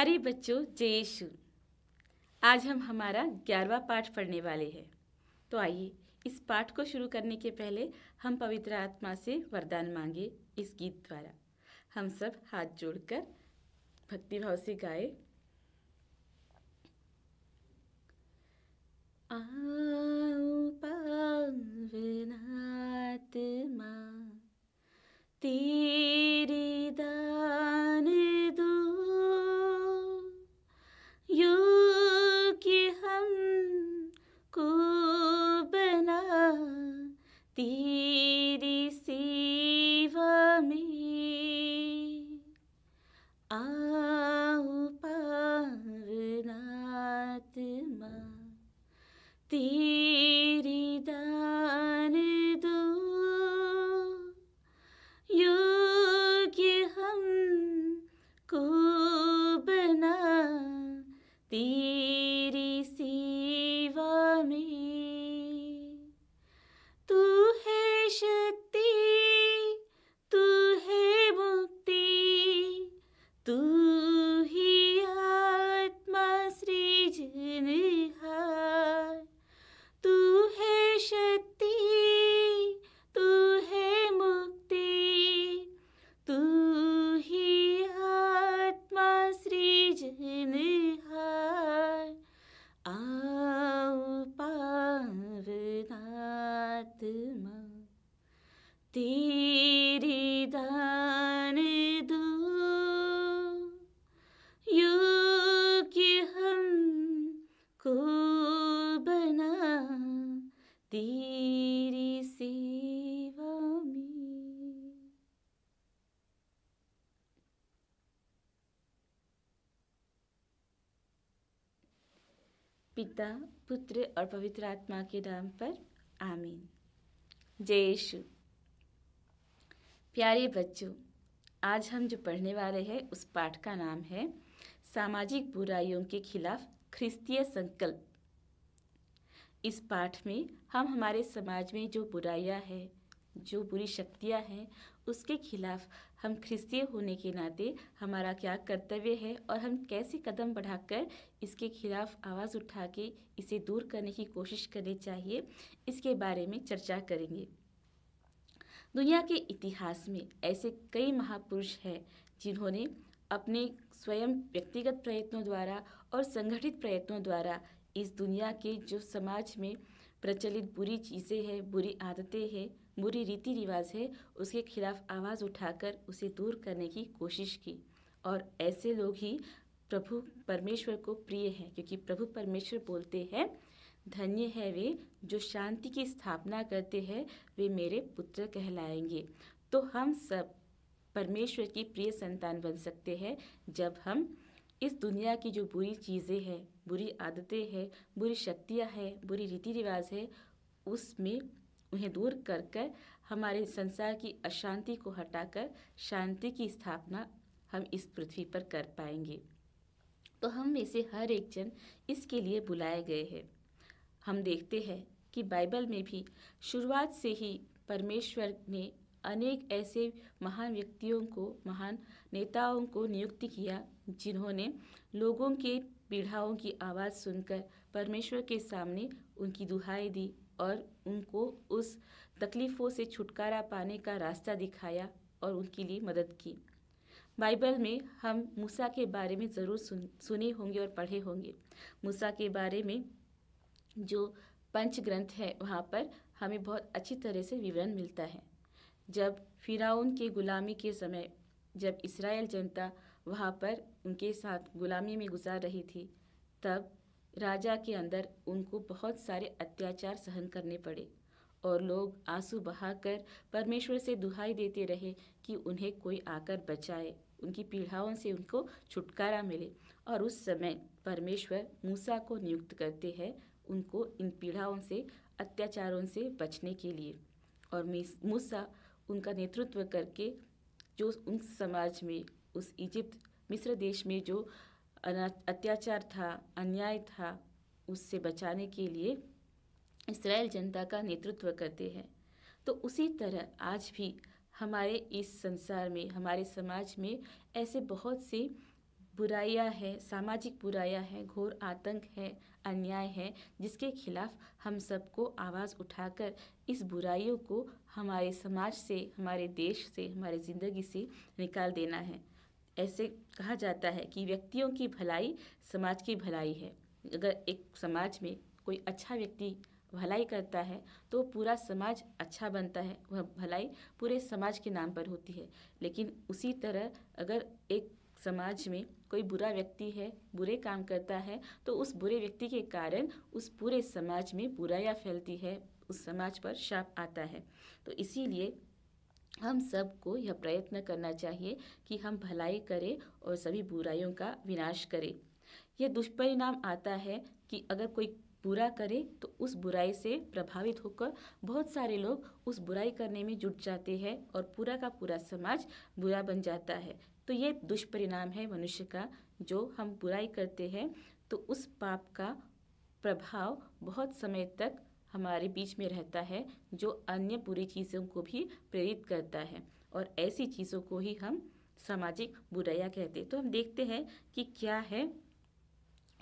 प्यारे बच्चों, जय यीशु। आज हम हमारा 11वां पाठ पढ़ने वाले हैं। तो आइए इस पाठ को शुरू करने के पहले हम पवित्र आत्मा से वरदान मांगे। इस गीत द्वारा हम सब हाथ जोड़कर भक्तिभाव से गाए। आओ पावन आत्मा, तेरी दान दो, योग्य हमको बना तेरी सेवा में। आओ पावन आत्मा, तेरी दान दो, योग्य हमको बना तेरी सेवा में। तू है शक्ति, तू है मुक्ति, तू ही आत्मा सृजनहार। तू है शक्ति, तू है मुक्ति, तू ही आत्मा सृजनहार। आओ पावन आत्मा, तेरी दान दो, योग्य हमको बना तेरी सेवा में। पिता, पुत्र और पवित्र आत्मा के नाम पर आमीन। जय यीशु। प्यारे बच्चों, आज हम जो पढ़ने वाले हैं उस पाठ का नाम है सामाजिक बुराइयों के खिलाफ ख्रिस्तीय संकल्प। इस पाठ में हम हमारे समाज में जो बुराइयां हैं, जो बुरी शक्तियां हैं, उसके खिलाफ हम ख्रिस्तीय होने के नाते हमारा क्या कर्तव्य है और हम कैसे कदम बढ़ाकर इसके खिलाफ आवाज़ उठा के इसे दूर करने की कोशिश करनी चाहिए, इसके बारे में चर्चा करेंगे। दुनिया के इतिहास में ऐसे कई महापुरुष हैं जिन्होंने अपने स्वयं व्यक्तिगत प्रयत्नों द्वारा और संगठित प्रयत्नों द्वारा इस दुनिया के जो समाज में प्रचलित बुरी चीज़ें हैं, बुरी आदतें हैं, बुरी रीति रिवाज है, उसके खिलाफ आवाज़ उठाकर उसे दूर करने की कोशिश की। और ऐसे लोग ही प्रभु परमेश्वर को प्रिय हैं, क्योंकि प्रभु परमेश्वर बोलते हैं, धन्य है वे जो शांति की स्थापना करते हैं, वे मेरे पुत्र कहलाएंगे। तो हम सब परमेश्वर की प्रिय संतान बन सकते हैं जब हम इस दुनिया की जो बुरी चीज़ें हैं, बुरी आदतें हैं, बुरी शक्तियाँ हैं, बुरी रीति रिवाज है, उसमें उन्हें दूर कर कर हमारे संसार की अशांति को हटाकर शांति की स्थापना हम इस पृथ्वी पर कर पाएंगे। तो हम में से हर एक जन इसके लिए बुलाए गए हैं। हम देखते हैं कि बाइबल में भी शुरुआत से ही परमेश्वर ने अनेक ऐसे महान व्यक्तियों को, महान नेताओं को नियुक्त किया जिन्होंने लोगों के पीड़ाओं की आवाज़ सुनकर परमेश्वर के सामने उनकी दुहाई दी और उनको उस तकलीफ़ों से छुटकारा पाने का रास्ता दिखाया और उनके लिए मदद की। बाइबल में हम मूसा के बारे में ज़रूर सुने होंगे और पढ़े होंगे। मूसा के बारे में जो पंच ग्रंथ है वहाँ पर हमें बहुत अच्छी तरह से विवरण मिलता है। जब फिरौन के गुलामी के समय जब इस्राएल जनता वहाँ पर उनके साथ गुलामी में गुजार रही थी, तब राजा के अंदर उनको बहुत सारे अत्याचार सहन करने पड़े और लोग आंसू बहाकर परमेश्वर से दुहाई देते रहे कि उन्हें कोई आकर बचाए, उनकी पीड़ाओं से उनको छुटकारा मिले। और उस समय परमेश्वर मूसा को नियुक्त करते हैं उनको इन पीड़ाओं से, अत्याचारों से बचने के लिए। और मूसा उनका नेतृत्व करके जो उन समाज में, उस इजिप्ट मिस्र देश में जो अत्याचार था, अन्याय था, उससे बचाने के लिए इस्राएल जनता का नेतृत्व करते हैं। तो उसी तरह आज भी हमारे इस संसार में, हमारे समाज में ऐसे बहुत से बुराइयां है, सामाजिक बुराइयां है, घोर आतंक है, अन्याय है, जिसके खिलाफ हम सबको आवाज़ उठाकर इस बुराइयों को हमारे समाज से, हमारे देश से, हमारी ज़िंदगी से निकाल देना है। ऐसे कहा जाता है कि व्यक्तियों की भलाई समाज की भलाई है। अगर एक समाज में कोई अच्छा व्यक्ति भलाई करता है तो पूरा समाज अच्छा बनता है, वह भलाई पूरे समाज के नाम पर होती है। लेकिन उसी तरह अगर एक समाज में कोई बुरा व्यक्ति है, बुरे काम करता है, तो उस बुरे व्यक्ति के कारण उस पूरे समाज में बुराइयां फैलती है, उस समाज पर शाप आता है। तो इसीलिए हम सबको यह प्रयत्न करना चाहिए कि हम भलाई करें और सभी बुराइयों का विनाश करें। यह दुष्परिणाम आता है कि अगर कोई बुरा करे तो उस बुराई से प्रभावित होकर बहुत सारे लोग उस बुराई करने में जुट जाते हैं और पूरा का पूरा समाज बुरा बन जाता है। तो ये दुष्परिणाम है मनुष्य का, जो हम बुराई करते हैं तो उस पाप का प्रभाव बहुत समय तक हमारे बीच में रहता है, जो अन्य बुरी चीज़ों को भी प्रेरित करता है, और ऐसी चीज़ों को ही हम सामाजिक बुराइयां कहते हैं। तो हम देखते हैं कि क्या है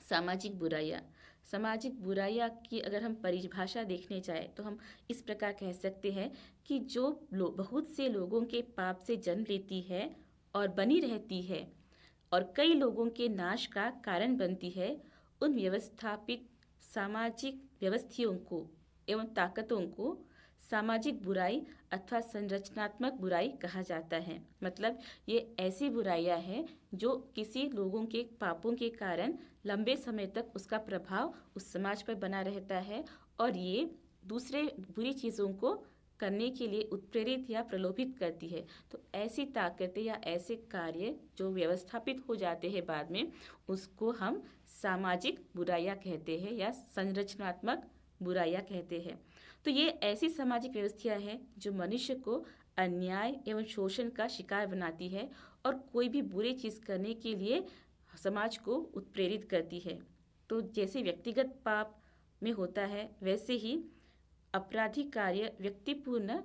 सामाजिक बुराइयां। सामाजिक बुराइयां की अगर हम परिभाषा देखने जाए तो हम इस प्रकार कह सकते हैं कि जो बहुत से लोगों के पाप से जन्म लेती है और बनी रहती है और कई लोगों के नाश का कारण बनती है, उन व्यवस्थापित सामाजिक व्यवस्थियों को एवं ताकतों को सामाजिक बुराई अथवा संरचनात्मक बुराई कहा जाता है। मतलब ये ऐसी बुराइयां हैं जो किसी लोगों के पापों के कारण लंबे समय तक उसका प्रभाव उस समाज पर बना रहता है और ये दूसरे बुरी चीज़ों को करने के लिए उत्प्रेरित या प्रलोभित करती है। तो ऐसी ताकतें या ऐसे कार्य जो व्यवस्थापित हो जाते हैं बाद में, उसको हम सामाजिक बुराइयां कहते हैं या संरचनात्मक बुराइयां कहते हैं। तो ये ऐसी सामाजिक व्यवस्था है जो मनुष्य को अन्याय एवं शोषण का शिकार बनाती है और कोई भी बुरी चीज़ करने के लिए समाज को उत्प्रेरित करती है। तो जैसे व्यक्तिगत पाप में होता है, वैसे ही आपराधिक कार्य व्यक्तिपूर्ण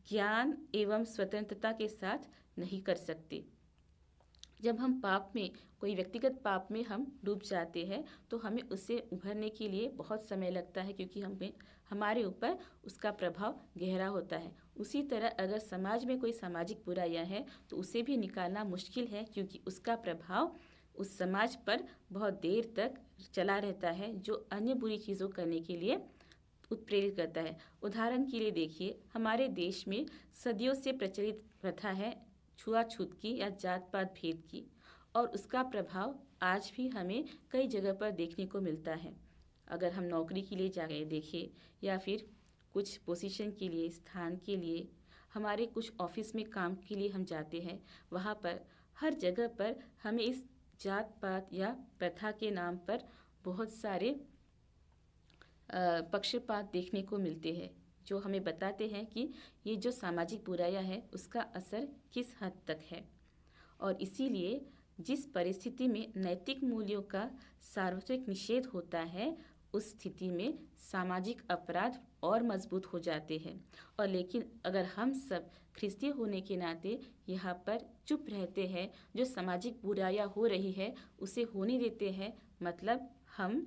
ज्ञान एवं स्वतंत्रता के साथ नहीं कर सकते। जब हम पाप में, कोई व्यक्तिगत पाप में हम डूब जाते हैं तो हमें उससे उभरने के लिए बहुत समय लगता है, क्योंकि हमारे ऊपर उसका प्रभाव गहरा होता है। उसी तरह अगर समाज में कोई सामाजिक बुराइयां हैं तो उसे भी निकालना मुश्किल है, क्योंकि उसका प्रभाव उस समाज पर बहुत देर तक चला रहता है, जो अन्य बुरी चीज़ों करने के लिए उत्प्रेरित करता है। उदाहरण के लिए देखिए, हमारे देश में सदियों से प्रचलित प्रथा है छुआछूत की या जात पात भेद की, और उसका प्रभाव आज भी हमें कई जगह पर देखने को मिलता है। अगर हम नौकरी के लिए जाए देखें या फिर कुछ पोजीशन के लिए, स्थान के लिए, हमारे कुछ ऑफिस में काम के लिए हम जाते हैं, वहाँ पर हर जगह पर हमें इस जात पात या प्रथा के नाम पर बहुत सारे पक्षपात देखने को मिलते हैं, जो हमें बताते हैं कि ये जो सामाजिक बुराइयां है उसका असर किस हद तक है। और इसीलिए जिस परिस्थिति में नैतिक मूल्यों का सार्वत्रिक निषेध होता है, उस स्थिति में सामाजिक अपराध और मजबूत हो जाते हैं। और लेकिन अगर हम सब ख्रिस्ती होने के नाते यहाँ पर चुप रहते हैं, जो सामाजिक बुराइयां हो रही है उसे होने देते हैं, मतलब हम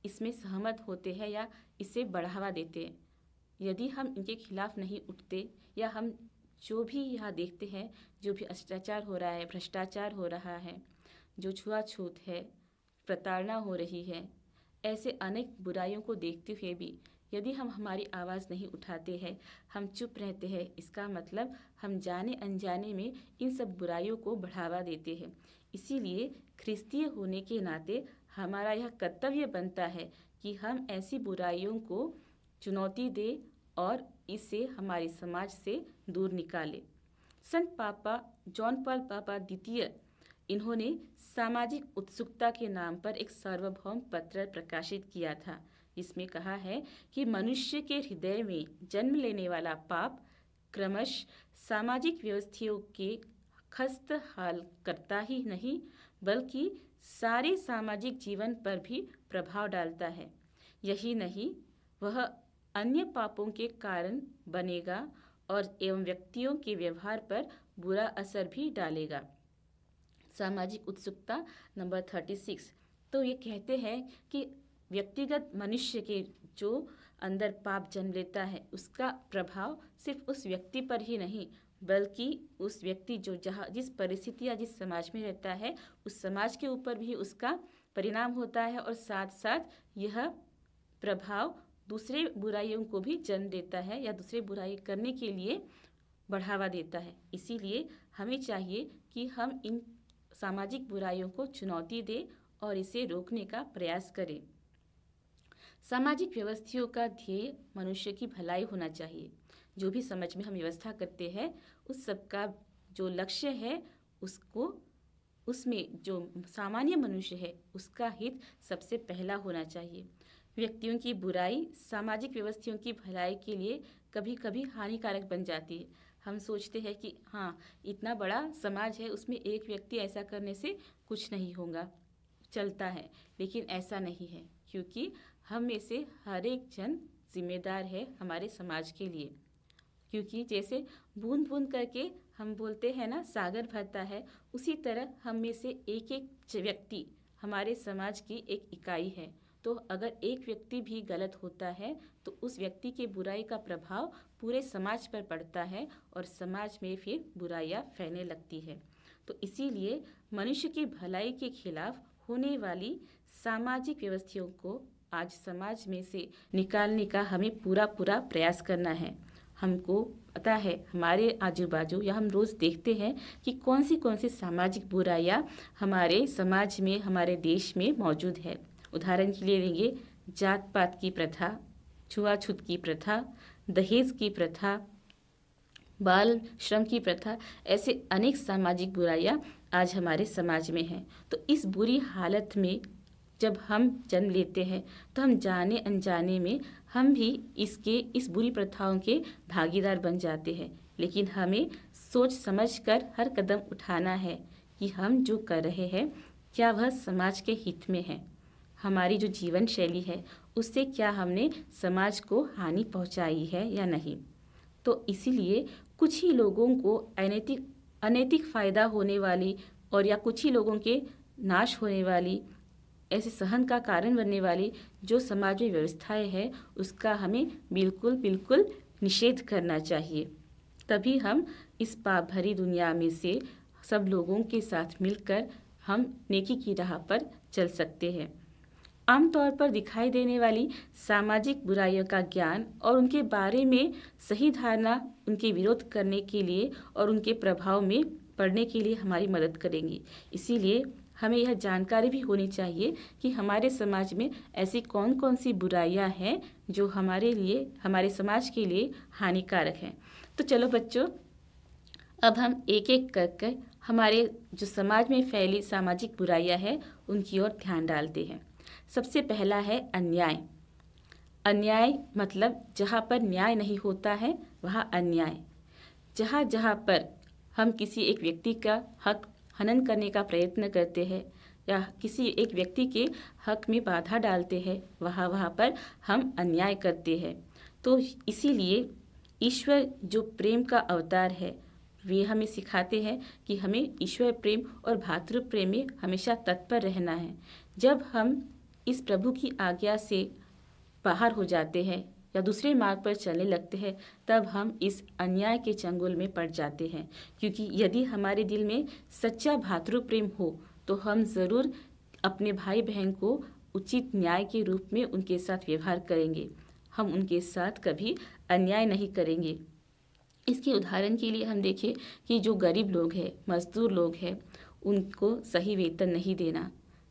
इसमें सहमत होते हैं या इसे बढ़ावा देते हैं। यदि हम इनके खिलाफ नहीं उठते या हम जो भी यहाँ देखते हैं, जो भी अत्याचार हो रहा है, भ्रष्टाचार हो रहा है, जो छुआछूत है, प्रताड़ना हो रही है, ऐसे अनेक बुराइयों को देखते हुए भी यदि हम हमारी आवाज़ नहीं उठाते हैं, हम चुप रहते हैं, इसका मतलब हम जाने अनजाने में इन सब बुराइयों को बढ़ावा देते हैं। इसीलिए ख्रिस्तीय होने के नाते हमारा यह कर्तव्य बनता है कि हम ऐसी बुराइयों को चुनौती दें और इसे हमारे समाज से दूर निकालें। संत पापा जॉन पॉल पापा द्वितीय, इन्होंने सामाजिक उत्सुकता के नाम पर एक सार्वभौम पत्र प्रकाशित किया था, जिसमें कहा है कि मनुष्य के हृदय में जन्म लेने वाला पाप क्रमश सामाजिक व्यवस्थाओं के खस्त हाल करता ही नहीं, बल्कि सारे सामाजिक जीवन पर भी प्रभाव डालता है। यही नहीं, वह अन्य पापों के कारण बनेगा और एवं व्यक्तियों के व्यवहार पर बुरा असर भी डालेगा। सामाजिक उत्सुकता नंबर 36। तो ये कहते हैं कि व्यक्तिगत मनुष्य के जो अंदर पाप जन्म लेता है उसका प्रभाव सिर्फ उस व्यक्ति पर ही नहीं बल्कि उस व्यक्ति जो जहाँ जिस परिस्थिति या जिस समाज में रहता है उस समाज के ऊपर भी उसका परिणाम होता है, और साथ साथ यह प्रभाव दूसरे बुराइयों को भी जन्म देता है या दूसरे बुराई करने के लिए बढ़ावा देता है। इसीलिए हमें चाहिए कि हम इन सामाजिक बुराइयों को चुनौती दें और इसे रोकने का प्रयास करें। सामाजिक व्यवस्थाओं का ध्येय मनुष्य की भलाई होना चाहिए। जो भी समाज में हम व्यवस्था करते हैं उस सब का जो लक्ष्य है उसमें जो सामान्य मनुष्य है उसका हित सबसे पहला होना चाहिए। व्यक्तियों की बुराई सामाजिक व्यवस्थाओं की भलाई के लिए कभी कभी हानिकारक बन जाती है। हम सोचते हैं कि हाँ, इतना बड़ा समाज है, उसमें एक व्यक्ति ऐसा करने से कुछ नहीं होगा, चलता है, लेकिन ऐसा नहीं है, क्योंकि हम में से हर एक जन जिम्मेदार है हमारे समाज के लिए। क्योंकि जैसे बूंद बूंद करके हम बोलते हैं ना, सागर भरता है, उसी तरह हम में से एक एक व्यक्ति हमारे समाज की एक इकाई है। तो अगर एक व्यक्ति भी गलत होता है तो उस व्यक्ति के बुराई का प्रभाव पूरे समाज पर पड़ता है और समाज में फिर बुराइयां फैलने लगती है। तो इसीलिए मनुष्य की भलाई के खिलाफ होने वाली सामाजिक व्यवस्थाओं को आज समाज में से निकालने का हमें पूरा प्रयास करना है। हमको पता है हमारे आजू बाजू या हम रोज़ देखते हैं कि कौन सी सामाजिक बुराइयां हमारे समाज में, हमारे देश में मौजूद है। उदाहरण के लिए लेंगे जात पात की प्रथा, छुआछूत की प्रथा, दहेज की प्रथा, बाल श्रम की प्रथा, ऐसे अनेक सामाजिक बुराइयां आज हमारे समाज में हैं। तो इस बुरी हालत में जब हम जन्म लेते हैं तो हम जाने अनजाने में हम भी इस बुरी प्रथाओं के भागीदार बन जाते हैं। लेकिन हमें सोच समझकर हर कदम उठाना है कि हम जो कर रहे हैं क्या वह समाज के हित में है, हमारी जो जीवन शैली है उससे क्या हमने समाज को हानि पहुंचाई है या नहीं। तो इसीलिए कुछ ही लोगों को अनैतिक फायदा होने वाली और या कुछ ही लोगों के नाश होने वाली, ऐसे सहन का कारण बनने वाली जो समाज में व्यवस्थाएं हैं उसका हमें बिल्कुल निषेध करना चाहिए। तभी हम इस पाप भरी दुनिया में से सब लोगों के साथ मिलकर हम नेकी की राह पर चल सकते हैं। आमतौर पर दिखाई देने वाली सामाजिक बुराइयों का ज्ञान और उनके बारे में सही धारणा उनके विरोध करने के लिए और उनके प्रभाव में पड़ने के लिए हमारी मदद करेंगी। इसीलिए हमें यह जानकारी भी होनी चाहिए कि हमारे समाज में ऐसी कौन सी बुराइयां हैं जो हमारे समाज के लिए हानिकारक हैं। तो चलो बच्चों, अब हम एक एक करके हमारे जो समाज में फैली सामाजिक बुराइयां हैं उनकी ओर ध्यान डालते हैं। सबसे पहला है अन्याय। अन्याय मतलब जहाँ पर न्याय नहीं होता है वहाँ अन्याय। जहाँ पर हम किसी एक व्यक्ति का हक हनन करने का प्रयत्न करते हैं या किसी एक व्यक्ति के हक में बाधा डालते हैं वहाँ पर हम अन्याय करते हैं। तो इसीलिए ईश्वर जो प्रेम का अवतार है वे हमें सिखाते हैं कि हमें ईश्वर प्रेम और भातृ प्रेम में हमेशा तत्पर रहना है। जब हम इस प्रभु की आज्ञा से बाहर हो जाते हैं या दूसरे मार्ग पर चलने लगते हैं तब हम इस अन्याय के चंगुल में पड़ जाते हैं। क्योंकि यदि हमारे दिल में सच्चा भातृ प्रेम हो तो हम ज़रूर अपने भाई बहन को उचित न्याय के रूप में उनके साथ व्यवहार करेंगे। हम उनके साथ कभी अन्याय नहीं करेंगे। इसके उदाहरण के लिए हम देखें कि जो गरीब लोग हैं, मजदूर लोग हैं, उनको सही वेतन नहीं देना,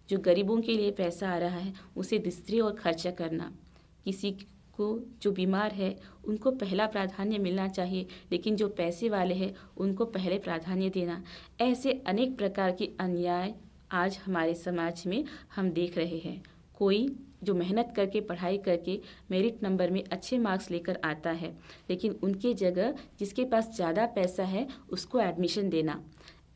जो गरीबों के लिए पैसा आ रहा है उसे दूसरी ओर खर्चा करना, किसी को जो बीमार है उनको पहला प्राधान्य मिलना चाहिए लेकिन जो पैसे वाले हैं उनको पहले प्राधान्य देना, ऐसे अनेक प्रकार के अन्याय आज हमारे समाज में हम देख रहे हैं। कोई जो मेहनत करके पढ़ाई करके मेरिट नंबर में अच्छे मार्क्स लेकर आता है लेकिन उनके जगह जिसके पास ज़्यादा पैसा है उसको एडमिशन देना,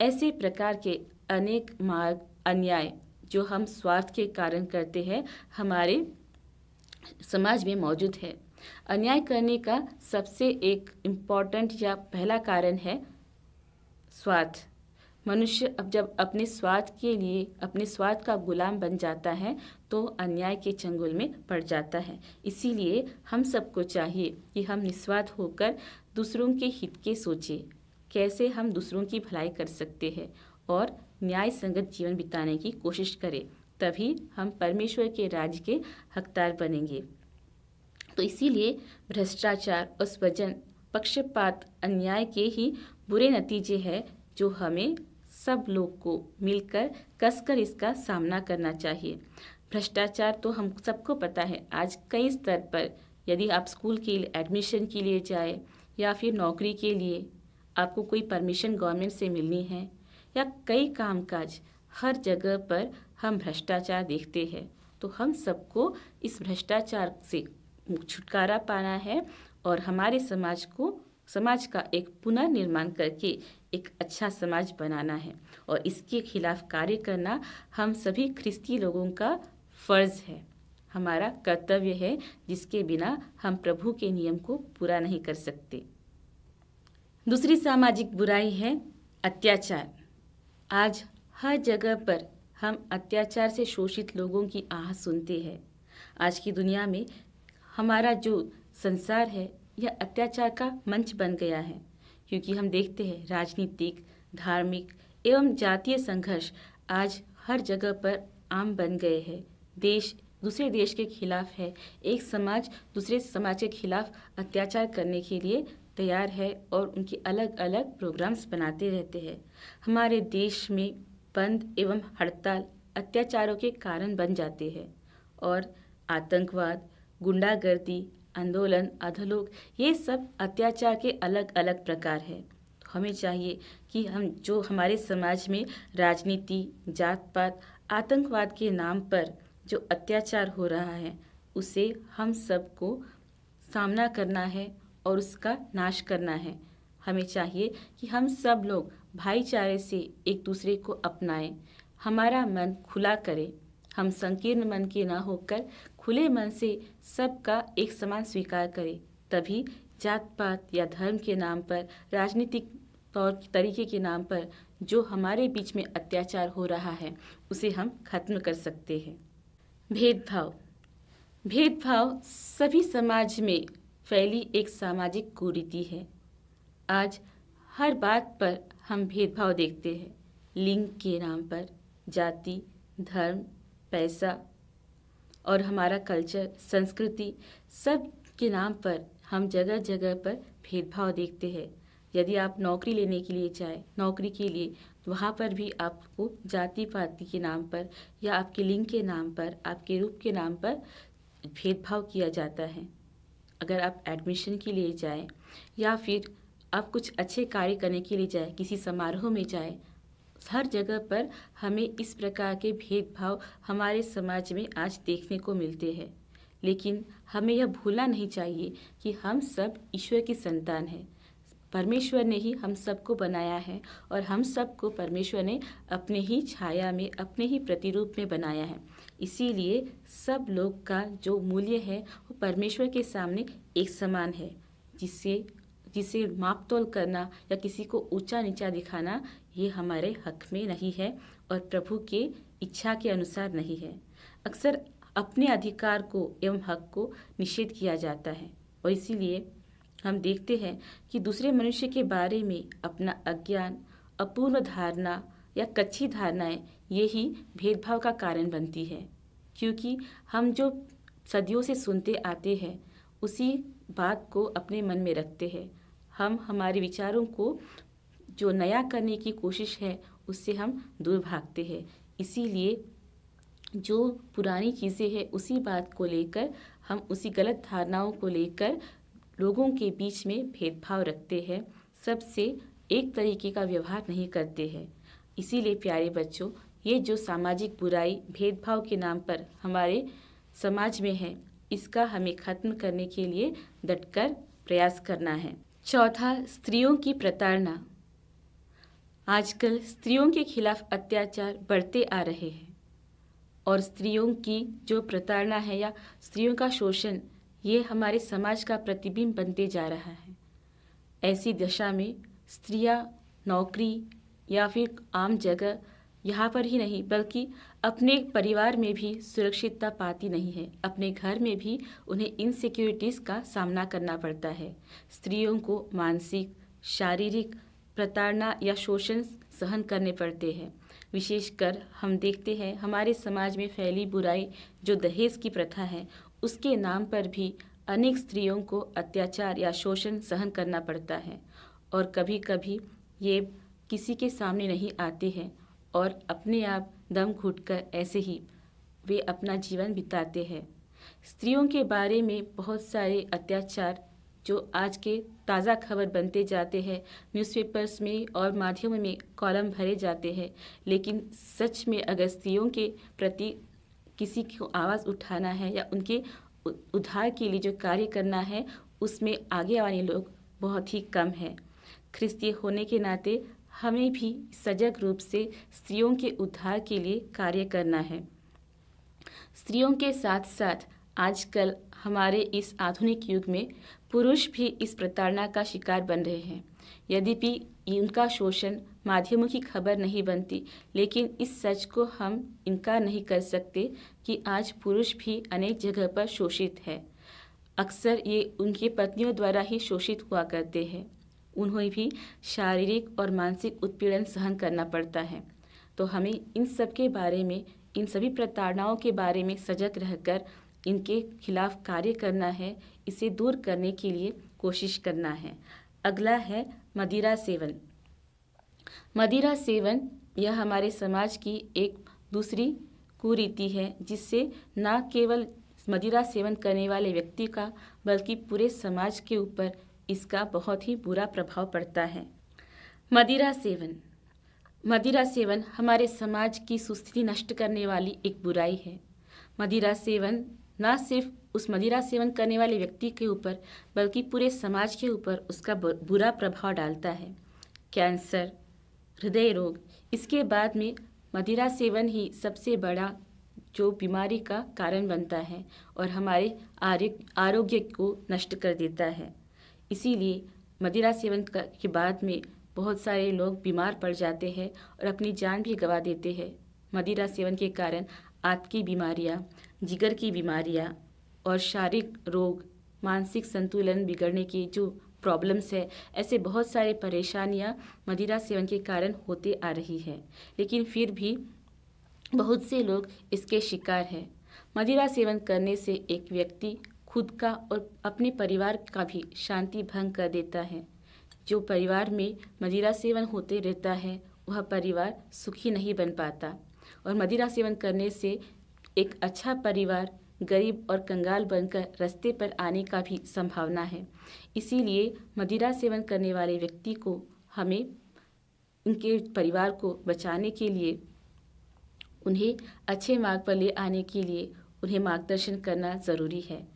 ऐसे प्रकार के अनेक मार्ग अन्याय जो हम स्वार्थ के कारण करते हैं हमारे समाज में मौजूद है। अन्याय करने का सबसे एक इम्पॉर्टेंट या पहला कारण है स्वार्थ। मनुष्य अब जब अपने स्वार्थ के लिए अपने स्वार्थ का गुलाम बन जाता है तो अन्याय के चंगुल में पड़ जाता है। इसीलिए हम सबको चाहिए कि हम निस्वार्थ होकर दूसरों के हित के सोचें, कैसे हम दूसरों की भलाई कर सकते हैं और न्याय संगत जीवन बिताने की कोशिश करें। तभी हम परमेश्वर के राज्य के हकदार बनेंगे। तो इसीलिए भ्रष्टाचार और स्वजन पक्षपात अन्याय के ही बुरे नतीजे हैं जो हमें सब लोग को मिलकर कसकर इसका सामना करना चाहिए। भ्रष्टाचार तो हम सबको पता है, आज कई स्तर पर यदि आप स्कूल के लिए एडमिशन के लिए जाए या फिर नौकरी के लिए आपको कोई परमिशन गवर्नमेंट से मिलनी है या कई कामकाज, हर जगह पर हम भ्रष्टाचार देखते हैं। तो हम सबको इस भ्रष्टाचार से छुटकारा पाना है और हमारे समाज का एक पुनर्निर्माण करके एक अच्छा समाज बनाना है और इसके खिलाफ कार्य करना हम सभी ख्रिस्ती लोगों का फर्ज है, हमारा कर्तव्य है, जिसके बिना हम प्रभु के नियम को पूरा नहीं कर सकते। दूसरी सामाजिक बुराई है अत्याचार। आज हर जगह पर हम अत्याचार से शोषित लोगों की आह सुनते हैं। आज की दुनिया में हमारा जो संसार है यह अत्याचार का मंच बन गया है, क्योंकि हम देखते हैं राजनीतिक, धार्मिक एवं जातीय संघर्ष आज हर जगह पर आम बन गए हैं। देश दूसरे देश के खिलाफ है, एक समाज दूसरे समाज के खिलाफ अत्याचार करने के लिए तैयार है और उनके अलग अलग प्रोग्राम्स बनाते रहते हैं। हमारे देश में बंद एवं हड़ताल अत्याचारों के कारण बन जाते हैं और आतंकवाद, गुंडागर्दी, आंदोलन, अधोलोक, ये सब अत्याचार के अलग अलग प्रकार हैं। तो हमें चाहिए कि हम जो हमारे समाज में राजनीति, जात पात, आतंकवाद के नाम पर जो अत्याचार हो रहा है उसे हम सबको सामना करना है और उसका नाश करना है। हमें चाहिए कि हम सब लोग भाईचारे से एक दूसरे को अपनाएं, हमारा मन खुला करें, हम संकीर्ण मन के ना होकर खुले मन से सबका एक समान स्वीकार करें। तभी जात पात या धर्म के नाम पर, राजनीतिक तौर तरीके के नाम पर जो हमारे बीच में अत्याचार हो रहा है उसे हम खत्म कर सकते हैं। भेदभाव सभी समाज में फैली एक सामाजिक कुरीति है। आज हर बात पर हम भेदभाव देखते हैं, लिंग के नाम पर, जाति, धर्म, पैसा और हमारा कल्चर, संस्कृति, सब के नाम पर हम जगह जगह पर भेदभाव देखते हैं। यदि आप नौकरी लेने के लिए जाए, नौकरी के लिए, तो वहाँ पर भी आपको जाति पाति के नाम पर या आपके लिंग के नाम पर, आपके रूप के नाम पर भेदभाव किया जाता है। अगर आप एडमिशन के लिए जाए या फिर आप कुछ अच्छे कार्य करने के लिए जाए, किसी समारोह में जाए, हर जगह पर हमें इस प्रकार के भेदभाव हमारे समाज में आज देखने को मिलते हैं। लेकिन हमें यह भूलना नहीं चाहिए कि हम सब ईश्वर की संतान हैं। परमेश्वर ने ही हम सबको बनाया है और हम सबको परमेश्वर ने अपने ही छाया में, अपने ही प्रतिरूप में बनाया है। इसीलिए सब लोग का जो मूल्य है वो परमेश्वर के सामने एक समान है, जिसे मापतोल करना या किसी को ऊंचा नीचा दिखाना ये हमारे हक में नहीं है और प्रभु के इच्छा के अनुसार नहीं है। अक्सर अपने अधिकार को एवं हक को निषेध किया जाता है और इसीलिए हम देखते हैं कि दूसरे मनुष्य के बारे में अपना अज्ञान, अपूर्ण धारणा या कच्ची धारणाएं यही भेदभाव का कारण बनती है, क्योंकि हम जो सदियों से सुनते आते हैं उसी बात को अपने मन में रखते हैं। हम हमारे विचारों को जो नया करने की कोशिश है उससे हम दूर भागते हैं। इसीलिए जो पुरानी चीज़ें हैं उसी बात को लेकर हम उसी गलत धारणाओं को लेकर लोगों के बीच में भेदभाव रखते हैं, सबसे एक तरीके का व्यवहार नहीं करते हैं। इसीलिए प्यारे बच्चों, ये जो सामाजिक बुराई भेदभाव के नाम पर हमारे समाज में है, इसका हमें खत्म करने के लिए डटकर प्रयास करना है। चौथा, स्त्रियों की प्रताड़ना। आजकल स्त्रियों के खिलाफ अत्याचार बढ़ते आ रहे हैं और स्त्रियों की जो प्रताड़ना है या स्त्रियों का शोषण, ये हमारे समाज का प्रतिबिंब बनते जा रहा है। ऐसी दशा में स्त्रियां नौकरी, या फिर आम जगह, यहाँ पर ही नहीं बल्कि अपने परिवार में भी सुरक्षितता पाती नहीं है। अपने घर में भी उन्हें इनसिक्योरिटीज़ का सामना करना पड़ता है। स्त्रियों को मानसिक, शारीरिक प्रताड़ना या शोषण सहन करने पड़ते हैं। विशेषकर हम देखते हैं हमारे समाज में फैली बुराई जो दहेज की प्रथा है, उसके नाम पर भी अनेक स्त्रियों को अत्याचार या शोषण सहन करना पड़ता है और कभी कभी ये किसी के सामने नहीं आते हैं और अपने आप दम घुटकर ऐसे ही वे अपना जीवन बिताते हैं। स्त्रियों के बारे में बहुत सारे अत्याचार जो आज के ताज़ा खबर बनते जाते हैं, न्यूज़पेपर्स में और माध्यमों में कॉलम भरे जाते हैं, लेकिन सच में अगर स्त्रियों के प्रति किसी को आवाज़ उठाना है या उनके उद्धार के लिए जो कार्य करना है, उसमें आगे वाले लोग बहुत ही कम हैं। ख्रिस्तीय होने के नाते हमें भी सजग रूप से स्त्रियों के उद्धार के लिए कार्य करना है। स्त्रियों के साथ साथ आजकल हमारे इस आधुनिक युग में पुरुष भी इस प्रताड़ना का शिकार बन रहे हैं। यद्यपि उनका शोषण माध्यमों की खबर नहीं बनती, लेकिन इस सच को हम इनकार नहीं कर सकते कि आज पुरुष भी अनेक जगह पर शोषित है। अक्सर ये उनकी पत्नियों द्वारा ही शोषित हुआ करते हैं। उन्हें भी शारीरिक और मानसिक उत्पीड़न सहन करना पड़ता है। तो हमें इन सब के बारे में, इन सभी प्रताड़नाओं के बारे में सजग रहकर इनके खिलाफ कार्य करना है, इसे दूर करने के लिए कोशिश करना है। अगला है मदिरा सेवन। मदिरा सेवन यह हमारे समाज की एक दूसरी कुरीति है, जिससे न केवल मदिरा सेवन करने वाले व्यक्ति का बल्कि पूरे समाज के ऊपर इसका बहुत ही बुरा प्रभाव पड़ता है। मदिरा सेवन। मदिरा सेवन हमारे समाज की सुस्थिति नष्ट करने वाली एक बुराई है। मदिरा सेवन न सिर्फ उस मदिरा सेवन करने वाले व्यक्ति के ऊपर बल्कि पूरे समाज के ऊपर उसका बुरा प्रभाव डालता है। कैंसर, हृदय रोग, इसके बाद में मदिरा सेवन ही सबसे बड़ा जो बीमारी का कारण बनता है और हमारे आरोग्य को नष्ट कर देता है। इसीलिए मदिरा सेवन के बाद में बहुत सारे लोग बीमार पड़ जाते हैं और अपनी जान भी गंवा देते हैं। मदिरा सेवन के कारण आंत की बीमारियाँ, जिगर की बीमारियाँ और शारीरिक रोग, मानसिक संतुलन बिगड़ने की जो प्रॉब्लम्स है, ऐसे बहुत सारे परेशानियाँ मदिरा सेवन के कारण होते आ रही है। लेकिन फिर भी बहुत से लोग इसके शिकार हैं। मदिरा सेवन करने से एक व्यक्ति खुद का और अपने परिवार का भी शांति भंग कर देता है। जो परिवार में मदिरा सेवन होते रहता है वह परिवार सुखी नहीं बन पाता और मदिरा सेवन करने से एक अच्छा परिवार गरीब और कंगाल बनकर रास्ते पर आने का भी संभावना है। इसीलिए मदिरा सेवन करने वाले व्यक्ति को हमें उनके परिवार को बचाने के लिए, उन्हें अच्छे मार्ग पर ले आने के लिए उन्हें मार्गदर्शन करना ज़रूरी है।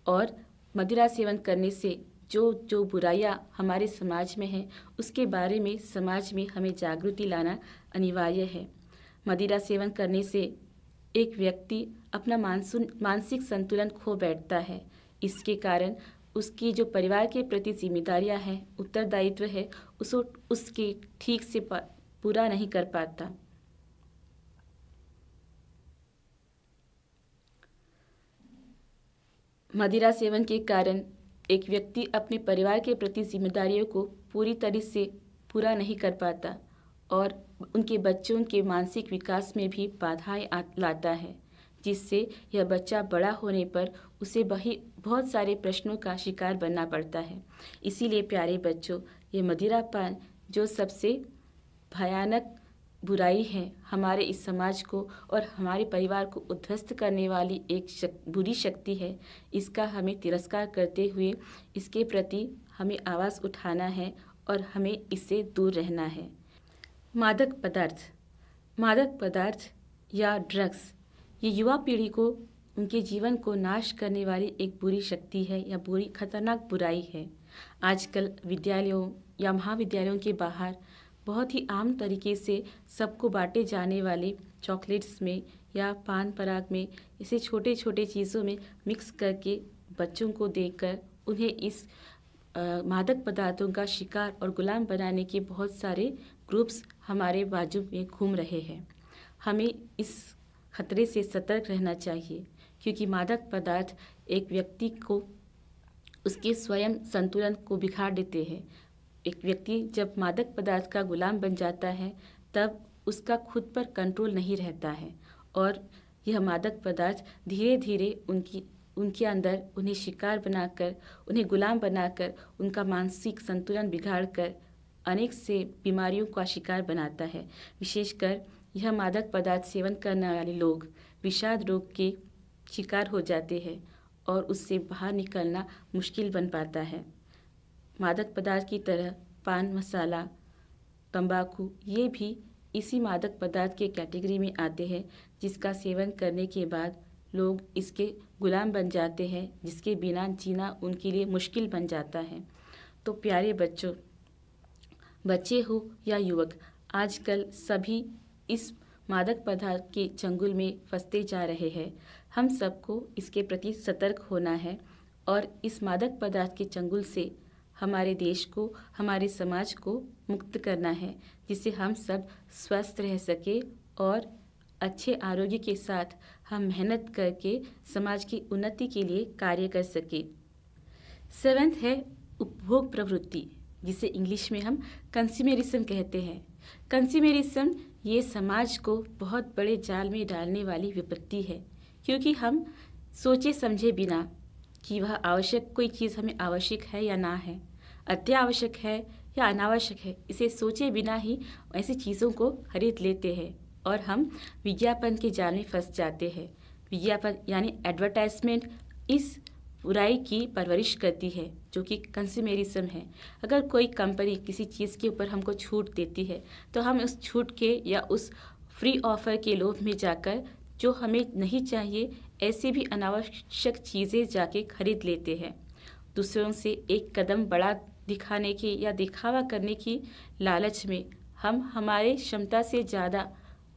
और मदिरा सेवन करने से जो बुराइयां हमारे समाज में हैं, उसके बारे में समाज में हमें जागृति लाना अनिवार्य है। मदिरा सेवन करने से एक व्यक्ति अपना मानसिक संतुलन खो बैठता है। इसके कारण उसकी जो परिवार के प्रति जिम्मेदारियां हैं, उत्तरदायित्व है, उसके ठीक से पूरा नहीं कर पाता। मदिरा सेवन के कारण एक व्यक्ति अपने परिवार के प्रति जिम्मेदारियों को पूरी तरह से पूरा नहीं कर पाता और उनके बच्चों के मानसिक विकास में भी बाधाएं लाता है, जिससे यह बच्चा बड़ा होने पर उसे बहुत सारे प्रश्नों का शिकार बनना पड़ता है। इसीलिए प्यारे बच्चों, ये मदिरापान जो सबसे भयानक बुराई है, हमारे इस समाज को और हमारे परिवार को उद्ध्वस्त करने वाली एक बुरी शक्ति है। इसका हमें तिरस्कार करते हुए इसके प्रति हमें आवाज़ उठाना है और हमें इससे दूर रहना है। मादक पदार्थ या ड्रग्स, ये युवा पीढ़ी को, उनके जीवन को नाश करने वाली एक बुरी शक्ति है या बुरी खतरनाक बुराई है। आजकल विद्यालयों या महाविद्यालयों के बाहर बहुत ही आम तरीके से सबको बांटे जाने वाले चॉकलेट्स में या पान पराग में, इसे छोटे छोटे चीज़ों में मिक्स करके बच्चों को देकर उन्हें इस मादक पदार्थों का शिकार और गुलाम बनाने के बहुत सारे ग्रुप्स हमारे बाजू में घूम रहे हैं। हमें इस खतरे से सतर्क रहना चाहिए, क्योंकि मादक पदार्थ एक व्यक्ति को उसके स्वयं संतुलन को बिगाड़ देते हैं। एक व्यक्ति जब मादक पदार्थ का गुलाम बन जाता है तब उसका खुद पर कंट्रोल नहीं रहता है और यह मादक पदार्थ धीरे धीरे उनके अंदर उन्हें शिकार बनाकर, उन्हें गुलाम बनाकर, उनका मानसिक संतुलन बिगाड़कर अनेक से बीमारियों का शिकार बनाता है। विशेषकर यह मादक पदार्थ सेवन करने वाले लोग विषाद रोग के शिकार हो जाते हैं और उससे बाहर निकलना मुश्किल बन पाता है। मादक पदार्थ की तरह पान मसाला, तंबाकू ये भी इसी मादक पदार्थ के कैटेगरी में आते हैं, जिसका सेवन करने के बाद लोग इसके गुलाम बन जाते हैं, जिसके बिना जीना उनके लिए मुश्किल बन जाता है। तो प्यारे बच्चों, बच्चे हो या युवक, आजकल सभी इस मादक पदार्थ के चंगुल में फंसते जा रहे हैं। हम सबको इसके प्रति सतर्क होना है और इस मादक पदार्थ के चंगुल से हमारे देश को, हमारे समाज को मुक्त करना है, जिससे हम सब स्वस्थ रह सके और अच्छे आरोग्य के साथ हम मेहनत करके समाज की उन्नति के लिए कार्य कर सके। 7th है उपभोग प्रवृत्ति, जिसे इंग्लिश में हम कंज्यूमरिज्म कहते हैं। कंज्यूमरिज्म ये समाज को बहुत बड़े जाल में डालने वाली विपत्ति है, क्योंकि हम सोचे समझे बिना कि वह आवश्यक कोई चीज़ हमें आवश्यक है या ना है, अत्यावश्यक है या अनावश्यक है, इसे सोचे बिना ही ऐसी चीज़ों को खरीद लेते हैं और हम विज्ञापन के जाल में फंस जाते हैं। विज्ञापन यानी एडवर्टाइजमेंट इस बुराई की परवरिश करती है, जो कि कंज्यूमरिज्म है। अगर कोई कंपनी किसी चीज़ के ऊपर हमको छूट देती है तो हम उस छूट के या उस फ्री ऑफर के लोभ में जाकर जो हमें नहीं चाहिए ऐसे भी अनावश्यक चीज़ें जाके खरीद लेते हैं। दूसरों से एक कदम बड़ा दिखाने की या दिखावा करने की लालच में हम हमारे क्षमता से ज़्यादा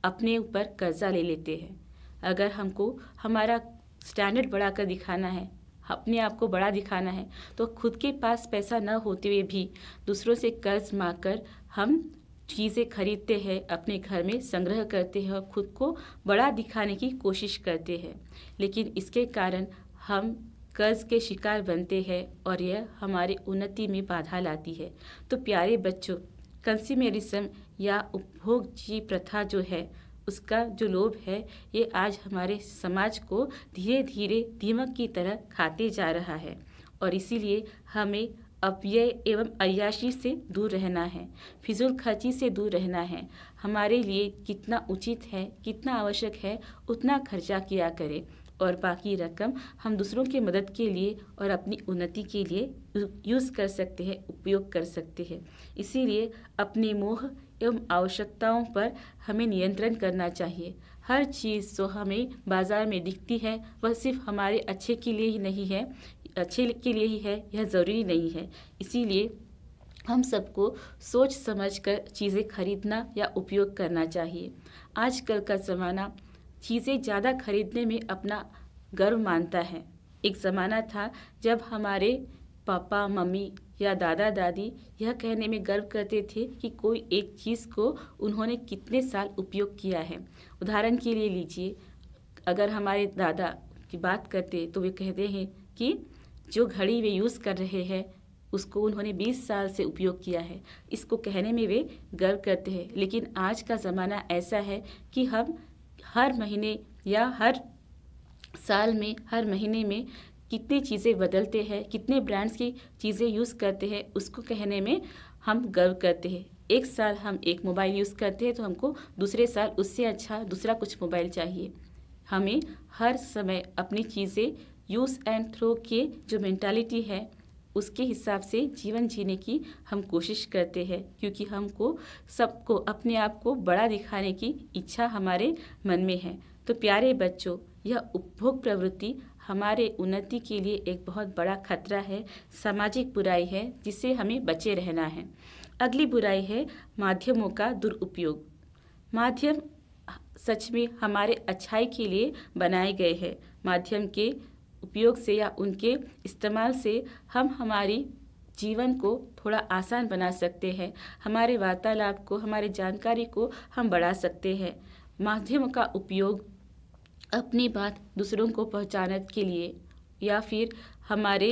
अपने ऊपर कर्जा ले लेते हैं। अगर हमको हमारा स्टैंडर्ड बढ़ा कर दिखाना है, अपने आप को बड़ा दिखाना है, तो खुद के पास पैसा न होते हुए भी दूसरों से कर्ज मांगकर हम चीज़ें खरीदते हैं, अपने घर में संग्रह करते हैं और खुद को बड़ा दिखाने की कोशिश करते हैं। लेकिन इसके कारण हम कर्ज के शिकार बनते हैं और यह हमारी उन्नति में बाधा लाती है। तो प्यारे बच्चों, कंज्यूमरिज्म या उपभोग प्रथा जो है, उसका जो लोभ है, ये आज हमारे समाज को धीरे धीरे दीमक की तरह खाते जा रहा है और इसीलिए हमें अपव्यय एवं अय्याशी से दूर रहना है, फिजूल खर्ची से दूर रहना है। हमारे लिए कितना उचित है, कितना आवश्यक है, उतना खर्चा किया करें और बाकी रकम हम दूसरों की मदद के लिए और अपनी उन्नति के लिए यूज़ कर सकते हैं, उपयोग कर सकते हैं। इसीलिए अपने मोह एवं आवश्यकताओं पर हमें नियंत्रण करना चाहिए। हर चीज़ जो हमें बाज़ार में दिखती है वह सिर्फ हमारे अच्छे के लिए ही नहीं है, अच्छे के लिए ही है, यह ज़रूरी नहीं है। इसीलिए हम सबको सोच समझ कर चीज़ें खरीदना या उपयोग करना चाहिए। आजकल का ज़माना चीज़ें ज़्यादा खरीदने में अपना गर्व मानता है। एक ज़माना था जब हमारे पापा मम्मी या दादा दादी यह कहने में गर्व करते थे कि कोई एक चीज़ को उन्होंने कितने साल उपयोग किया है। उदाहरण के लिए लीजिए, अगर हमारे दादा की बात करते तो वे कहते हैं कि जो घड़ी वे यूज़ कर रहे हैं उसको उन्होंने 20 साल से उपयोग किया है। इसको कहने में वे गर्व करते हैं। लेकिन आज का ज़माना ऐसा है कि हम हर महीने या हर साल में, हर महीने में कितनी चीज़ें बदलते हैं, कितने ब्रांड्स की चीज़ें यूज़ करते हैं, उसको कहने में हम गर्व करते हैं। एक साल हम एक मोबाइल यूज़ करते हैं तो हमको दूसरे साल उससे अच्छा दूसरा कुछ मोबाइल चाहिए। हमें हर समय अपनी चीज़ें यूज़ एंड थ्रो के जो मेंटालिटी है उसके हिसाब से जीवन जीने की हम कोशिश करते हैं, क्योंकि हमको सबको अपने आप को बड़ा दिखाने की इच्छा हमारे मन में है। तो प्यारे बच्चों, यह उपभोग प्रवृत्ति हमारे उन्नति के लिए एक बहुत बड़ा खतरा है, सामाजिक बुराई है जिससे हमें बचे रहना है। अगली बुराई है माध्यमों का दुरुपयोग। माध्यम सच में हमारे अच्छाई के लिए बनाए गए हैं। माध्यम के उपयोग से या उनके इस्तेमाल से हम हमारी जीवन को थोड़ा आसान बना सकते हैं, हमारे वार्तालाप को, हमारी जानकारी को हम बढ़ा सकते हैं। माध्यम का उपयोग अपनी बात दूसरों को पहुंचाने के लिए या फिर हमारे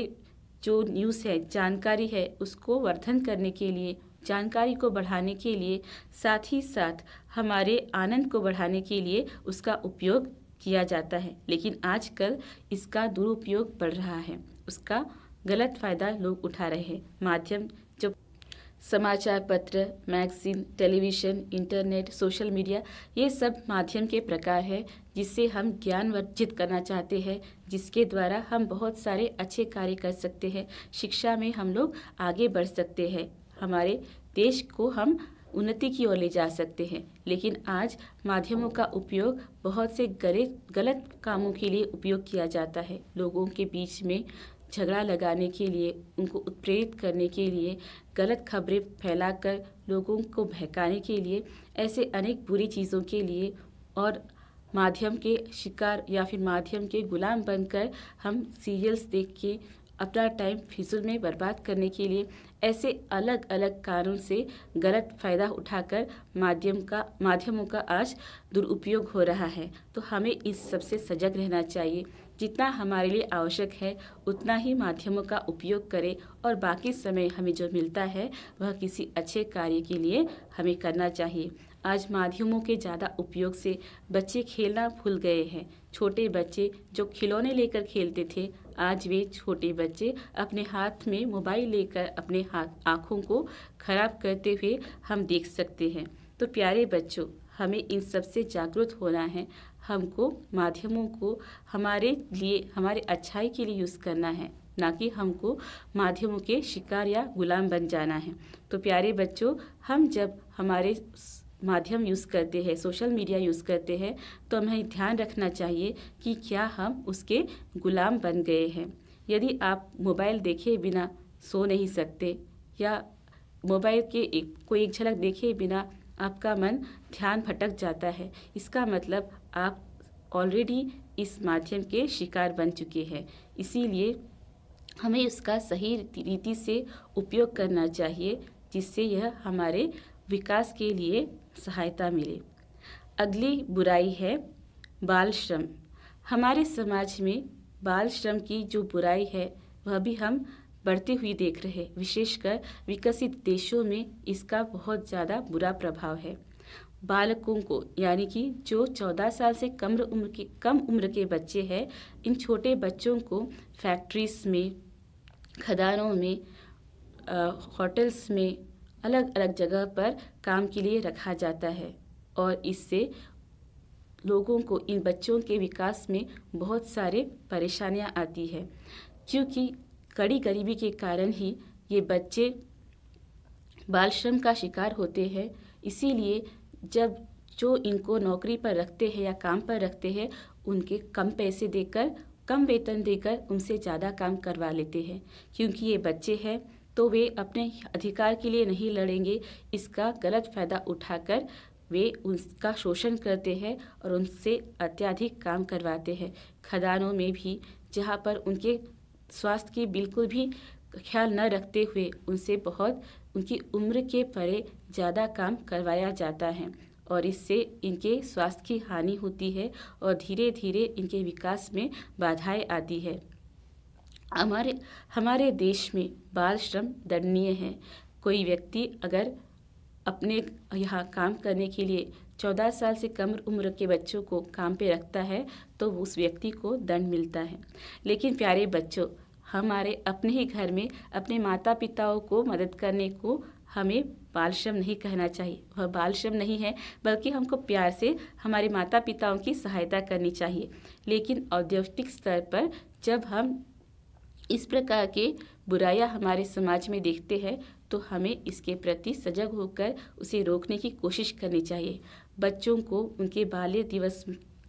जो न्यूज़ है, जानकारी है, उसको वर्धन करने के लिए, जानकारी को बढ़ाने के लिए, साथ ही साथ हमारे आनंद को बढ़ाने के लिए उसका उपयोग किया जाता है। लेकिन आजकल इसका दुरुपयोग बढ़ रहा है, उसका गलत फ़ायदा लोग उठा रहे हैं। माध्यम जो समाचार पत्र, magazine, television, internet, social media, ये सब माध्यम के प्रकार है जिससे हम ज्ञान अर्जित करना चाहते हैं, जिसके द्वारा हम बहुत सारे अच्छे कार्य कर सकते हैं। शिक्षा में हम लोग आगे बढ़ सकते हैं, हमारे देश को हम उन्नति की ओर ले जा सकते हैं। लेकिन आज माध्यमों का उपयोग बहुत से गलत कामों के लिए उपयोग किया जाता है। लोगों के बीच में झगड़ा लगाने के लिए, उनको उत्प्रेरित करने के लिए, गलत खबरें फैलाकर लोगों को बहकाने के लिए, ऐसे अनेक बुरी चीज़ों के लिए और माध्यम के शिकार या फिर माध्यम के गुलाम बनकर हम सीरियल्स देख के अपना टाइम फिजूल में बर्बाद करने के लिए ऐसे अलग अलग कारणों से गलत फ़ायदा उठाकर माध्यमों का आज दुरुपयोग हो रहा है। तो हमें इस सब से सजग रहना चाहिए। जितना हमारे लिए आवश्यक है उतना ही माध्यमों का उपयोग करें और बाकी समय हमें जो मिलता है वह किसी अच्छे कार्य के लिए हमें करना चाहिए। आज माध्यमों के ज़्यादा उपयोग से बच्चे खेलना भूल गए हैं। छोटे बच्चे जो खिलौने लेकर खेलते थे, आज वे छोटे बच्चे अपने हाथ में मोबाइल लेकर अपने आँखों को खराब करते हुए हम देख सकते हैं। तो प्यारे बच्चों, हमें इन सब से जागरूक होना है। हमको माध्यमों को हमारे लिए, हमारे अच्छाई के लिए यूज़ करना है, ना कि हमको माध्यमों के शिकार या गुलाम बन जाना है। तो प्यारे बच्चों, हम जब हमारे माध्यम यूज़ करते हैं, सोशल मीडिया यूज़ करते हैं, तो हमें ध्यान रखना चाहिए कि क्या हम उसके गुलाम बन गए हैं। यदि आप मोबाइल देखे बिना सो नहीं सकते या मोबाइल के कोई एक झलक देखे बिना आपका मन ध्यान भटक जाता है, इसका मतलब आप ऑलरेडी इस माध्यम के शिकार बन चुके हैं। इसीलिए हमें उसका सही रीति से उपयोग करना चाहिए, जिससे यह हमारे विकास के लिए सहायता मिले। अगली बुराई है बाल श्रम। हमारे समाज में बाल श्रम की जो बुराई है वह भी हम बढ़ती हुई देख रहे हैं। विशेषकर विकसित देशों में इसका बहुत ज़्यादा बुरा प्रभाव है। बालकों को, यानी कि जो 14 साल से कम उम्र के बच्चे हैं, इन छोटे बच्चों को फैक्ट्रीज में, खदानों में, होटल्स में, अलग अलग जगह पर काम के लिए रखा जाता है और इससे लोगों को, इन बच्चों के विकास में बहुत सारे परेशानियां आती है, क्योंकि कड़ी गरीबी के कारण ही ये बच्चे बाल श्रम का शिकार होते हैं। इसीलिए जब जो इनको नौकरी पर रखते हैं या काम पर रखते हैं, उनके कम पैसे देकर, कम वेतन देकर उनसे ज़्यादा काम करवा लेते हैं, क्योंकि ये बच्चे हैं तो वे अपने अधिकार के लिए नहीं लड़ेंगे। इसका गलत फ़ायदा उठाकर वे उसका शोषण करते हैं और उनसे अत्यधिक काम करवाते हैं। खदानों में भी, जहाँ पर उनके स्वास्थ्य की बिल्कुल भी ख्याल न रखते हुए उनसे बहुत उनकी उम्र के परे ज़्यादा काम करवाया जाता है और इससे इनके स्वास्थ्य की हानि होती है और धीरे धीरे इनके विकास में बाधाएं आती है। हमारे देश में बाल श्रम दंडनीय है। कोई व्यक्ति अगर अपने यहाँ काम करने के लिए 14 साल से कम उम्र के बच्चों को काम पे रखता है तो उस व्यक्ति को दंड मिलता है। लेकिन प्यारे बच्चों, हमारे अपने ही घर में अपने माता पिताओं को मदद करने को हमें बाल श्रम नहीं कहना चाहिए। वह बाल श्रम नहीं है, बल्कि हमको प्यार से हमारे माता पिताओं की सहायता करनी चाहिए। लेकिन औद्योगिक स्तर पर जब हम इस प्रकार के बुराइयां हमारे समाज में देखते हैं तो हमें इसके प्रति सजग होकर उसे रोकने की कोशिश करनी चाहिए। बच्चों को उनके बाल्य दिवस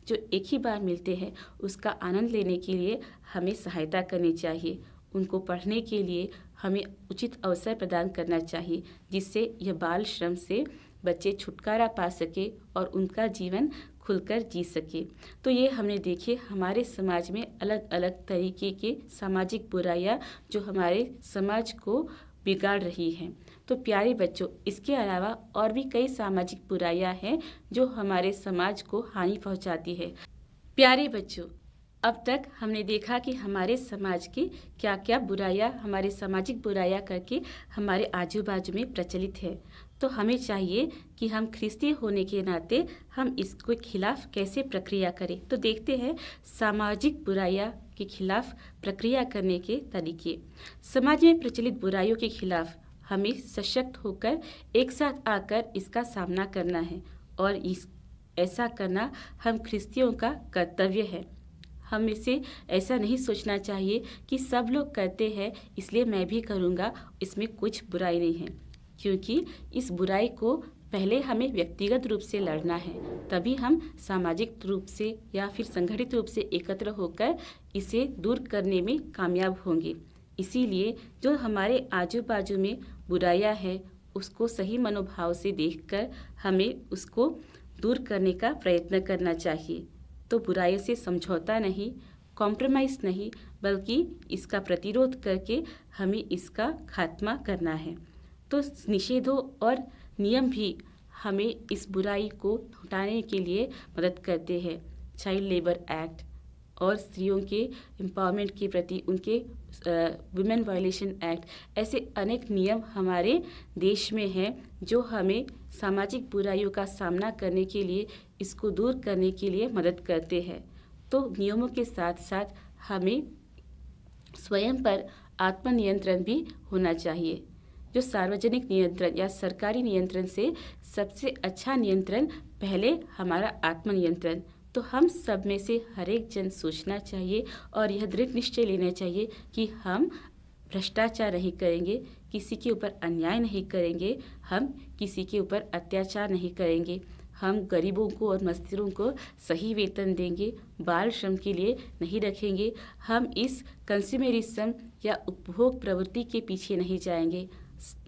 जो एक ही बार मिलते हैं उसका आनंद लेने के लिए हमें सहायता करनी चाहिए। उनको पढ़ने के लिए हमें उचित अवसर प्रदान करना चाहिए, जिससे यह बाल श्रम से बच्चे छुटकारा पा सके और उनका जीवन खुलकर जी सके। तो ये हमने देखे हमारे समाज में अलग अलग तरीके के सामाजिक बुराइयां जो हमारे समाज को बिगाड़ रही हैं। तो प्यारे बच्चों, इसके अलावा और भी कई सामाजिक बुराइयां हैं जो हमारे समाज को हानि पहुंचाती है। प्यारे बच्चों, अब तक हमने देखा कि हमारे समाज की क्या क्या बुराइयां, हमारे सामाजिक बुराइयां करके हमारे आजू बाजू में प्रचलित है। तो हमें चाहिए कि हम ख्रिस्ती होने के नाते हम इसके खिलाफ कैसे प्रक्रिया करें। तो देखते हैं सामाजिक बुराइयां के खिलाफ प्रक्रिया करने के तरीके। समाज में प्रचलित बुराइयों के खिलाफ हमें सशक्त होकर एक साथ आकर इसका सामना करना है और ऐसा करना हम ख्रिस्तियों का कर्तव्य है। हम इसे ऐसा नहीं सोचना चाहिए कि सब लोग करते हैं इसलिए मैं भी करूँगा, इसमें कुछ बुराई नहीं है, क्योंकि इस बुराई को पहले हमें व्यक्तिगत रूप से लड़ना है, तभी हम सामाजिक रूप से या फिर संगठित रूप से एकत्र होकर इसे दूर करने में कामयाब होंगे। इसीलिए जो हमारे आजू बाजू में बुराइयां हैं उसको सही मनोभाव से देखकर हमें उसको दूर करने का प्रयत्न करना चाहिए। तो बुराई से समझौता नहीं, कॉम्प्रोमाइज़ नहीं, बल्कि इसका प्रतिरोध करके हमें इसका खात्मा करना है। तो निषेधों और नियम भी हमें इस बुराई को हटाने के लिए मदद करते हैं। चाइल्ड लेबर एक्ट और स्त्रियों के एम्पावरमेंट के प्रति उनके वुमेन वायलेशन एक्ट, ऐसे अनेक नियम हमारे देश में हैं जो हमें सामाजिक बुराइयों का सामना करने के लिए, इसको दूर करने के लिए मदद करते हैं। तो नियमों के साथ साथ हमें स्वयं पर आत्मनियंत्रण भी होना चाहिए। जो सार्वजनिक नियंत्रण या सरकारी नियंत्रण से सबसे अच्छा नियंत्रण पहले हमारा आत्मनियंत्रण। तो हम सब में से हर एक जन सोचना चाहिए और यह दृढ़ निश्चय लेना चाहिए कि हम भ्रष्टाचार नहीं करेंगे, किसी के ऊपर अन्याय नहीं करेंगे, हम किसी के ऊपर अत्याचार नहीं करेंगे, हम गरीबों को और मजदूरों को सही वेतन देंगे, बाल श्रम के लिए नहीं रखेंगे, हम इस कंज्यूमरिज्म या उपभोग प्रवृत्ति के पीछे नहीं जाएंगे,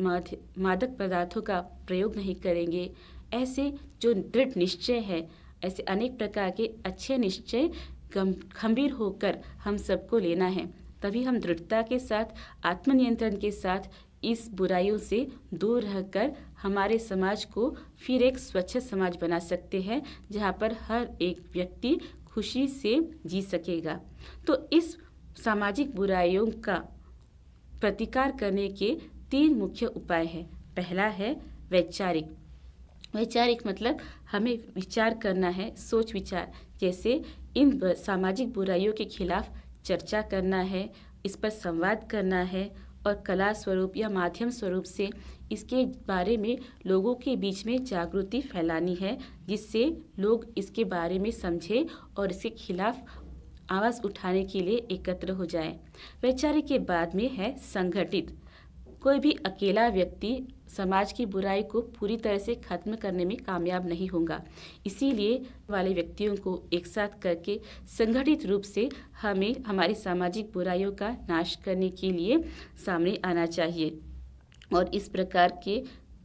मादक पदार्थों का प्रयोग नहीं करेंगे। ऐसे जो दृढ़ निश्चय है, ऐसे अनेक प्रकार के अच्छे निश्चय गंभीर होकर हम सबको लेना है, तभी हम दृढ़ता के साथ, आत्मनियंत्रण के साथ इस बुराइयों से दूर रहकर हमारे समाज को फिर एक स्वच्छ समाज बना सकते हैं, जहाँ पर हर एक व्यक्ति खुशी से जी सकेगा। तो इस सामाजिक बुराइयों का प्रतिकार करने के 3 मुख्य उपाय हैं। पहला है वैचारिक। वैचारिक मतलब हमें विचार करना है, सोच विचार, जैसे इन सामाजिक बुराइयों के खिलाफ चर्चा करना है, इस पर संवाद करना है और कला स्वरूप या माध्यम स्वरूप से इसके बारे में लोगों के बीच में जागृति फैलानी है, जिससे लोग इसके बारे में समझें और इसके खिलाफ आवाज़ उठाने के लिए एकत्र हो जाएं। वैचारिक के बाद में है संगठित। कोई भी अकेला व्यक्ति समाज की बुराई को पूरी तरह से खत्म करने में कामयाब नहीं होगा, इसीलिए वाले व्यक्तियों को एक साथ करके संगठित रूप से हमें हमारी सामाजिक बुराइयों का नाश करने के लिए सामने आना चाहिए और इस प्रकार के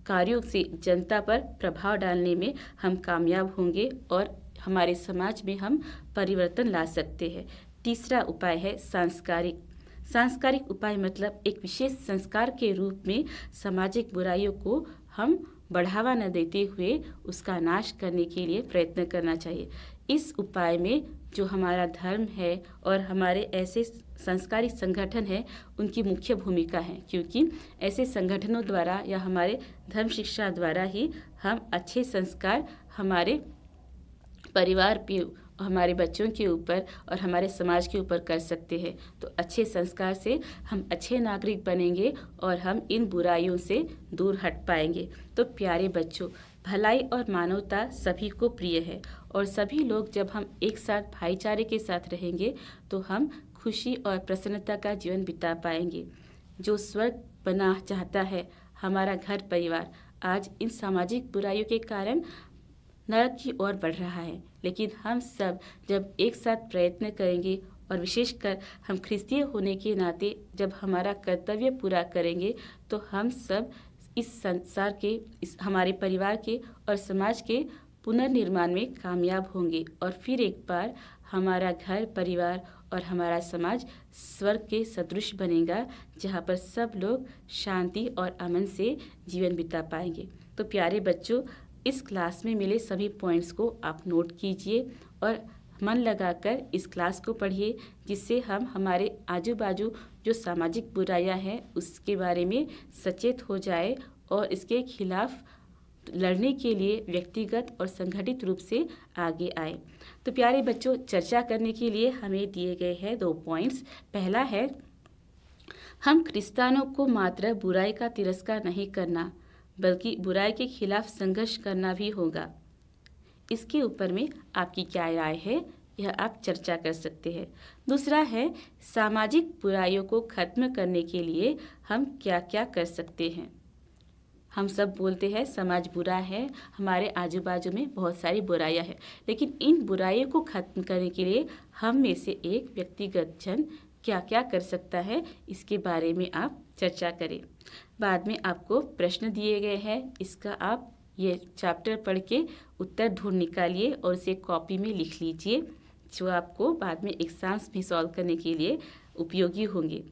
कार्यों से जनता पर प्रभाव डालने में हम कामयाब होंगे और हमारे समाज में हम परिवर्तन ला सकते हैं। तीसरा उपाय है सांस्कारिक। सांस्कारिक उपाय मतलब एक विशेष संस्कार के रूप में सामाजिक बुराइयों को हम बढ़ावा न देते हुए उसका नाश करने के लिए प्रयत्न करना चाहिए। इस उपाय में जो हमारा धर्म है और हमारे ऐसे सांस्कारिक संगठन है उनकी मुख्य भूमिका है, क्योंकि ऐसे संगठनों द्वारा या हमारे धर्म शिक्षा द्वारा ही हम अच्छे संस्कार हमारे परिवार पे, हमारे बच्चों के ऊपर और हमारे समाज के ऊपर कर सकते हैं। तो अच्छे संस्कार से हम अच्छे नागरिक बनेंगे और हम इन बुराइयों से दूर हट पाएंगे। तो प्यारे बच्चों, भलाई और मानवता सभी को प्रिय है और सभी लोग जब हम एक साथ भाईचारे के साथ रहेंगे तो हम खुशी और प्रसन्नता का जीवन बिता पाएंगे। जो स्वर्ग बना चाहता है हमारा घर परिवार, आज इन सामाजिक बुराइयों के कारण नरक की ओर बढ़ रहा है, लेकिन हम सब जब एक साथ प्रयत्न करेंगे और विशेषकर हम ख्रिस्तीय होने के नाते जब हमारा कर्तव्य पूरा करेंगे तो हम सब इस संसार के, इस हमारे परिवार के और समाज के पुनर्निर्माण में कामयाब होंगे और फिर एक बार हमारा घर परिवार और हमारा समाज स्वर्ग के सदृश बनेगा, जहाँ पर सब लोग शांति और अमन से जीवन बिता पाएंगे। तो प्यारे बच्चों, इस क्लास में मिले सभी पॉइंट्स को आप नोट कीजिए और मन लगाकर इस क्लास को पढ़िए, जिससे हम हमारे आजू बाजू जो सामाजिक बुराइयां हैं उसके बारे में सचेत हो जाए और इसके खिलाफ लड़ने के लिए व्यक्तिगत और संगठित रूप से आगे आए। तो प्यारे बच्चों, चर्चा करने के लिए हमें दिए गए हैं 2 पॉइंट्स। पहला है, हम क्रिस्तानों को मात्र बुराई का तिरस्कार नहीं करना बल्कि बुराई के खिलाफ संघर्ष करना भी होगा। इसके ऊपर में आपकी क्या राय है, यह आप चर्चा कर सकते हैं। दूसरा है, सामाजिक बुराइयों को खत्म करने के लिए हम क्या क्या कर सकते हैं। हम सब बोलते हैं समाज बुरा है, हमारे आजू बाजू में बहुत सारी बुराइयां हैं, लेकिन इन बुराइयों को खत्म करने के लिए हम में से एक व्यक्तिगत जन क्या क्या कर सकता है, इसके बारे में आप चर्चा करें। बाद में आपको प्रश्न दिए गए हैं, इसका आप ये चैप्टर पढ़ के उत्तर ढूंढ निकालिए और उसे कॉपी में लिख लीजिए, जो आपको बाद में एग्जाम्स में सॉल्व करने के लिए उपयोगी होंगे।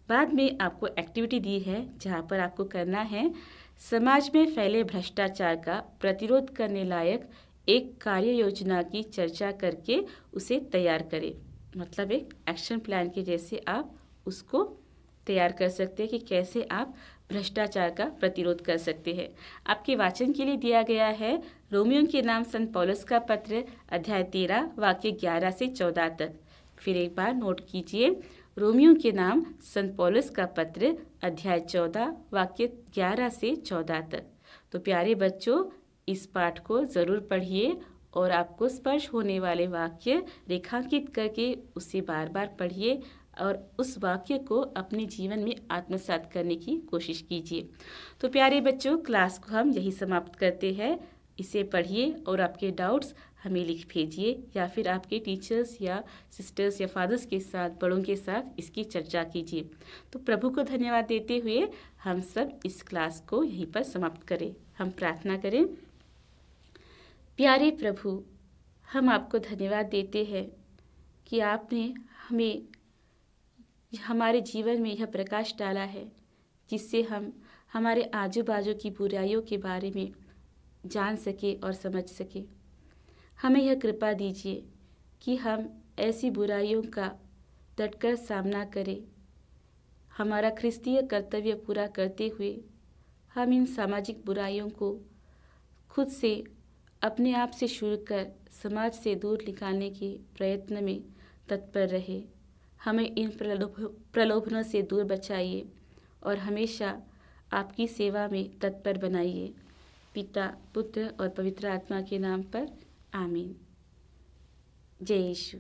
बाद में आपको एक्टिविटी दी है, जहाँ पर आपको करना है समाज में फैले भ्रष्टाचार का प्रतिरोध करने लायक एक कार्य योजना की चर्चा करके उसे तैयार करें। मतलब एक एक्शन प्लान के जैसे आप उसको तैयार कर सकते हैं कि कैसे आप भ्रष्टाचार का प्रतिरोध कर सकते हैं। आपके वाचन के लिए दिया गया है रोमियो के नाम संत पौलुस का पत्र, अध्याय 13 वाक्य 11 से 14 तक। फिर एक बार नोट कीजिए, रोमियो के नाम संत पौलुस का पत्र, अध्याय 14 वाक्य 11 से 14 तक। तो प्यारे बच्चों, इस पाठ को ज़रूर पढ़िए और आपको स्पर्श होने वाले वाक्य रेखांकित करके उसे बार बार पढ़िए और उस वाक्य को अपने जीवन में आत्मसात करने की कोशिश कीजिए। तो प्यारे बच्चों, क्लास को हम यही समाप्त करते हैं। इसे पढ़िए और आपके डाउट्स हमें लिख भेजिए, या फिर आपके टीचर्स या सिस्टर्स या फादर्स के साथ, बड़ों के साथ इसकी चर्चा कीजिए। तो प्रभु को धन्यवाद देते हुए हम सब इस क्लास को यहीं पर समाप्त करें। हम प्रार्थना करें। प्यारे प्रभु, हम आपको धन्यवाद देते हैं कि आपने हमें हमारे जीवन में यह प्रकाश डाला है, जिससे हम हमारे आजू बाजू की बुराइयों के बारे में जान सके और समझ सके। हमें यह कृपा दीजिए कि हम ऐसी बुराइयों का डटकर सामना करें। हमारा ख्रिस्तीय कर्तव्य पूरा करते हुए हम इन सामाजिक बुराइयों को खुद से, अपने आप से शुरू कर समाज से दूर निकालने के प्रयत्न में तत्पर रहे। हमें इन प्रलोभनों से दूर बचाइए और हमेशा आपकी सेवा में तत्पर बनाइए। पिता, पुत्र और पवित्र आत्मा के नाम पर आमीन। जय यीशु।